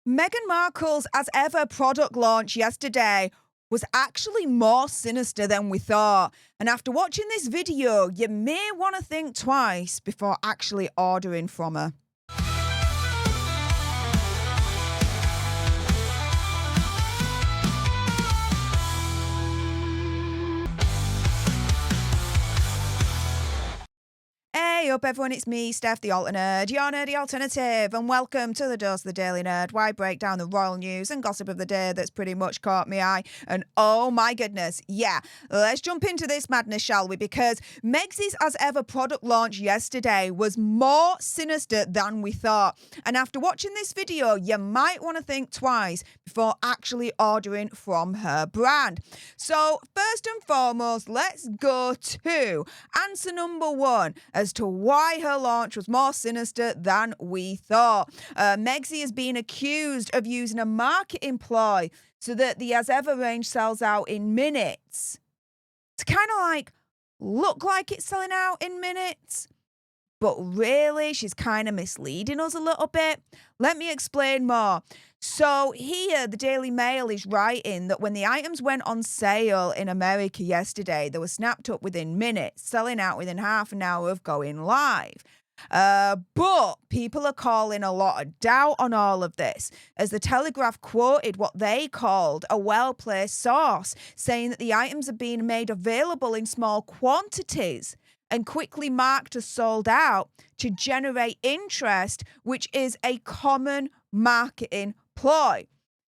Meghan Markle's as ever product launch yesterday was actually more sinister than we thought. And after watching this video, you may want to think twice before actually ordering from her. Hey up everyone, it's me, Stef the Alternerd, your nerdy alternative, and welcome to the Dose of the Daily Nerd, where I break down the royal news and gossip of the day that's pretty much caught my eye. And oh my goodness, yeah, let's jump into this madness, shall we? Because Meg's as ever product launch yesterday was more sinister than we thought. And after watching this video, you might want to think twice before actually ordering from her brand. So first and foremost, let's go to answer number one as to why her launch was more sinister than we thought. Megxie is being accused of using a marketing ploy so that the as ever range sells out in minutes. To kind of like look like it's selling out in minutes. But really, she's kind of misleading us a little bit. Let me explain more. So here, the Daily Mail is writing that when the items went on sale in America yesterday, they were snapped up within minutes, selling out within half an hour of going live. But people are calling a lot of doubt on all of this, as the Telegraph quoted what they called a well-placed source, saying that the items are being made available in small quantities and quickly marked as sold out to generate interest, which is a common marketing ploy.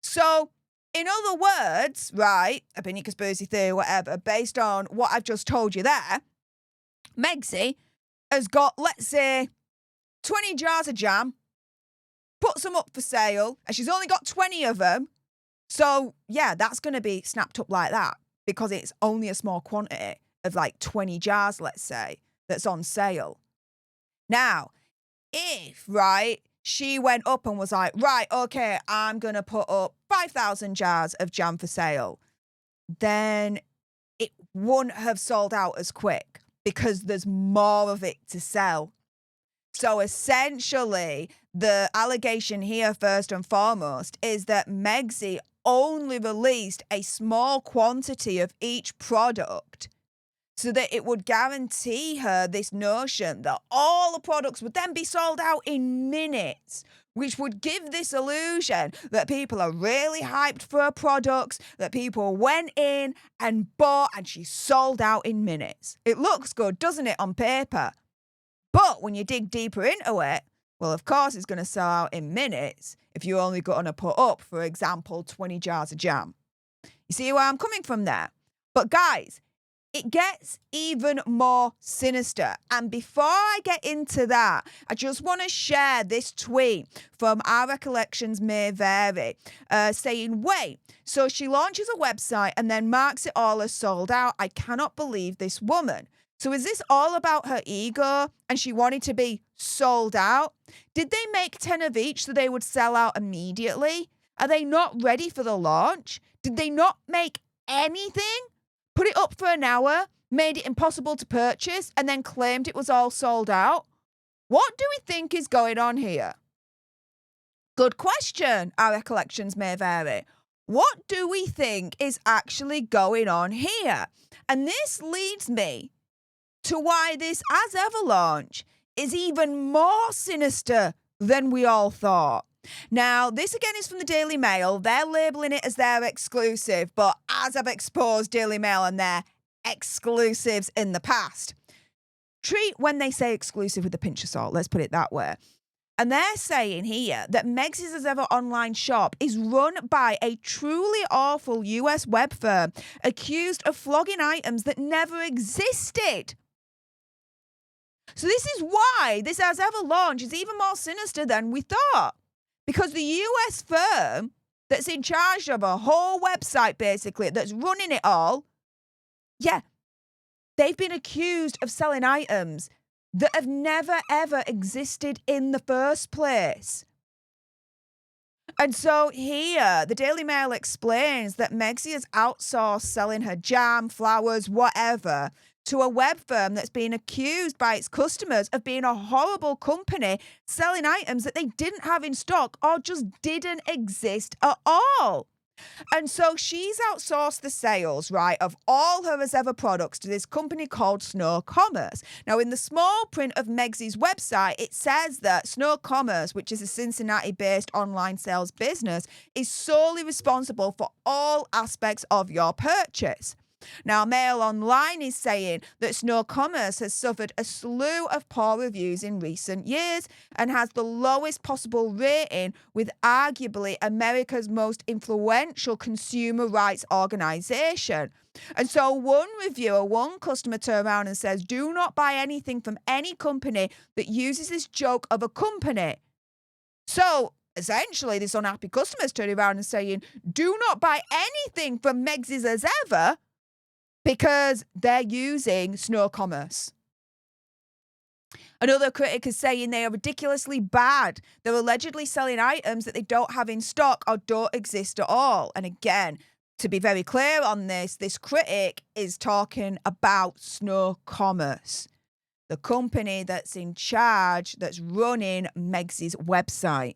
So, in other words, right, opinion, conspiracy theory, whatever, based on what I've just told you there, Megxie has got, let's say, 20 jars of jam, puts them up for sale, and she's only got 20 of them. So, yeah, that's going to be snapped up like that because it's only a small quantity of like 20 jars, let's say, that's on sale. Now, if, right, she went up and was like, right, okay, I'm going to put up 5,000 jars of jam for sale, then it wouldn't have sold out as quick because there's more of it to sell. So essentially, the allegation here, first and foremost, is that Megxie only released a small quantity of each product so that it would guarantee her this notion that all the products would then be sold out in minutes, which would give this illusion that people are really hyped for her products, that people went in and bought and she sold out in minutes. It looks good, doesn't it, on paper? But when you dig deeper into it, well, of course it's going to sell out in minutes if you're only going to put up, for example, 20 jars of jam. You see where I'm coming from there? But guys, it gets even more sinister. And before I get into that, I just want to share this tweet from Our Recollections May Vary, saying, wait, so she launches a website and then marks it all as sold out. I cannot believe this woman. So is this all about her ego and she wanted to be sold out? Did they make 10 of each so they would sell out immediately? Are they not ready for the launch? Did they not make anything? Put it up for an hour, made it impossible to purchase, and then claimed it was all sold out? What do we think is going on here? Good question, Our Recollections May Vary. What do we think is actually going on here? And this leads me to why this as ever launch is even more sinister than we all thought. Now, this again is from the Daily Mail. They're labelling it as their exclusive, but as I've exposed Daily Mail and their exclusives in the past, treat when they say exclusive with a pinch of salt, let's put it that way. And they're saying here that Meg's as ever online shop is run by a truly awful US web firm accused of flogging items that never existed. So this is why this as ever launch is even more sinister than we thought. Because the US firm that's in charge of a whole website, basically, that's running it all, yeah, they've been accused of selling items that have never, ever existed in the first place. And so here, the Daily Mail explains that Megxie has outsourced selling her jam, flowers, whatever, to a web firm that's being accused by its customers of being a horrible company selling items that they didn't have in stock or just didn't exist at all. And so she's outsourced the sales, right, of all her as ever products to this company called Snow Commerce. Now, in the small print of Megxie's website, it says that Snow Commerce, which is a Cincinnati-based online sales business, is solely responsible for all aspects of your purchase. Now, Mail Online is saying that Snow Commerce has suffered a slew of poor reviews in recent years and has the lowest possible rating with arguably America's most influential consumer rights organization. And so one customer turned around and says, do not buy anything from any company that uses this joke of a company. So essentially, this unhappy customer is turning around and saying, do not buy anything from Megxie's as ever, because they're using Snow Commerce. Another critic is saying they are ridiculously bad. They're allegedly selling items that they don't have in stock or don't exist at all. And again, to be very clear on this critic is talking about Snow Commerce, the company that's in charge, that's running Megxie's website.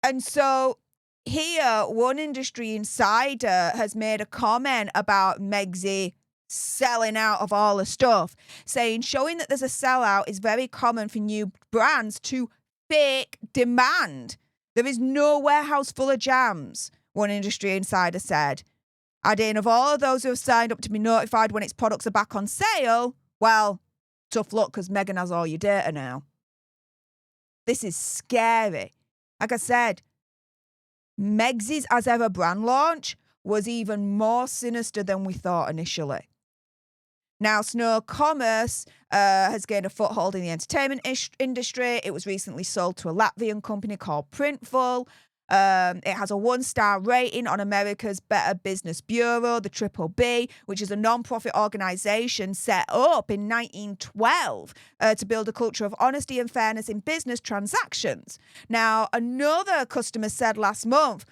And so here, one industry insider has made a comment about Megxie selling out of all the stuff, saying showing that there's a sellout is very common for new brands to fake demand. There is no warehouse full of jams, one industry insider said. Adding, of all of those who have signed up to be notified when its products are back on sale, well, tough luck because Meghan has all your data now. This is scary. Like I said, Megxie's as ever brand launch was even more sinister than we thought initially. Now, Snow Commerce has gained a foothold in the entertainment industry. It was recently sold to a Latvian company called Printful. It has a 1-star rating on America's Better Business Bureau, the Triple B, which is a non-profit organization set up in 1912 to build a culture of honesty and fairness in business transactions. Now, another customer said last month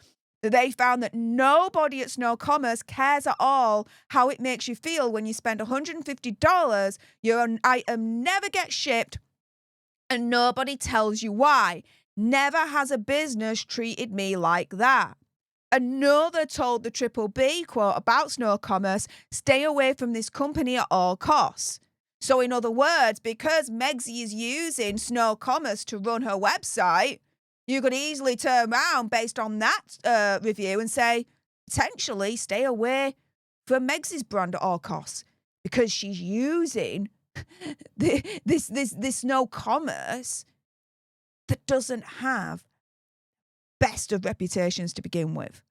that they found that nobody at Snow Commerce cares at all how it makes you feel when you spend $150, your item never gets shipped, and nobody tells you why. Never has a business treated me like that. Another told the Triple B, quote, about Snow Commerce, stay away from this company at all costs. So in other words, because Megxie is using Snow Commerce to run her website, you could easily turn around based on that review and say, potentially stay away from Megxie's brand at all costs because she's using this Snow Commerce that doesn't have best of reputations to begin with.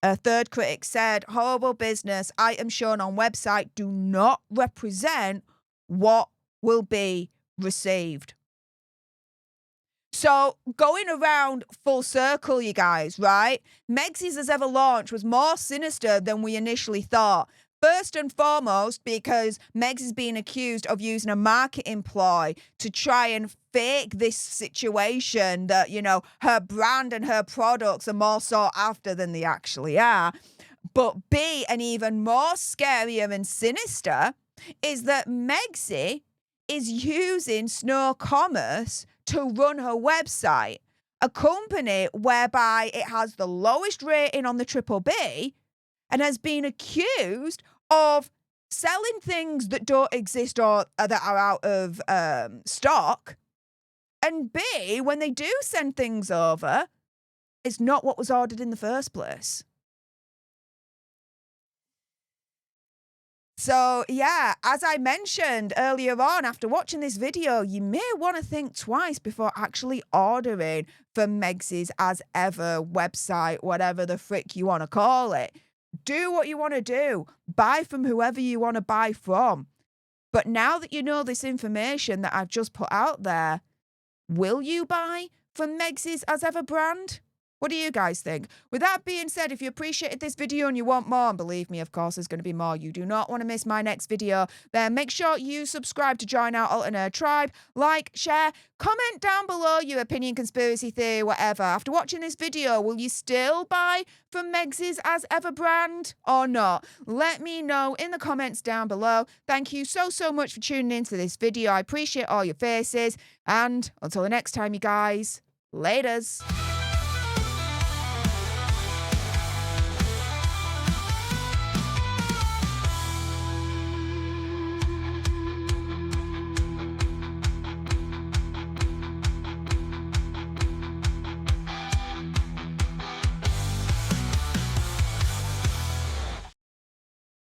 A third critic said, horrible business, items shown on website do not represent what will be received. So going around full circle, you guys, right? Megxie's as ever launch was more sinister than we initially thought. First and foremost, because Megxie's being accused of using a marketing ploy to try and fake this situation that, you know, her brand and her products are more sought after than they actually are. But B, and even more scarier and sinister, is that Megxie is using Snow Commerce to run her website, a company whereby it has the lowest rating on the Triple B and has been accused of selling things that don't exist or that are out of stock. And B, when they do send things over, it's not what was ordered in the first place. So, yeah, as I mentioned earlier on, after watching this video, you may want to think twice before actually ordering from Megxie's as ever website, whatever the frick you want to call it. Do what you want to do. Buy from whoever you want to buy from. But now that you know this information that I've just put out there, will you buy from Megxie's as ever brand? What do you guys think? With that being said, if you appreciated this video and you want more, and believe me, of course, there's going to be more. You do not want to miss my next video. Then make sure you subscribe to join our alternate tribe. Like, share, comment down below your opinion, conspiracy theory, whatever. After watching this video, will you still buy from Meg's As Ever brand or not? Let me know in the comments down below. Thank you so much for tuning into this video. I appreciate all your faces. And until the next time, you guys, laters.